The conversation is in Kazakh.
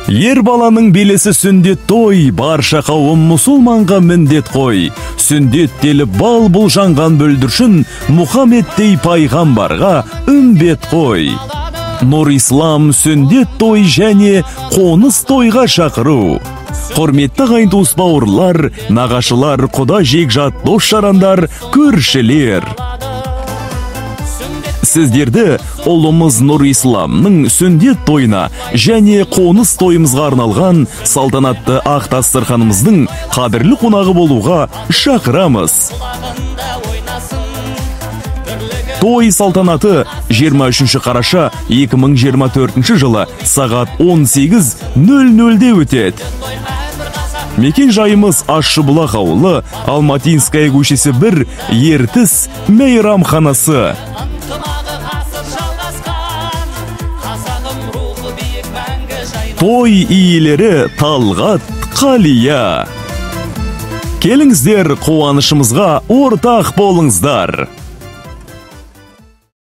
Ер баланың белесі сүндет той, барша қауым мұсылманға міндет қой. Сүндет деліп бал бұлжанған бүлдіршін, Мұхаммедтей пайғамбарға үмбет қой. Нұр ислам сүндет той және қоныс тойға шақыру. Құрметті ағайын туыс бауырлар, нағашылар, құда жекжат дос жарандар, көршілер. Сіздерді ұлымыз Нұр исламның сүндет тойына және қоныс тойымызға арналған салтанатты ақ дастарханымыздың қадірлі қонағы болуға шақырамыз. Той салтанаты 23 қараша 2024 жылы сағат 18:00-де өтеді. Мекен жайымыз Ащыбұлақ ауылы, Алматинская көшесі 1, Ертіс мейрамханасы. Той иелері Талғат, Қалия. Келіңіздер, қуанышымызға ортақ болыңыздар.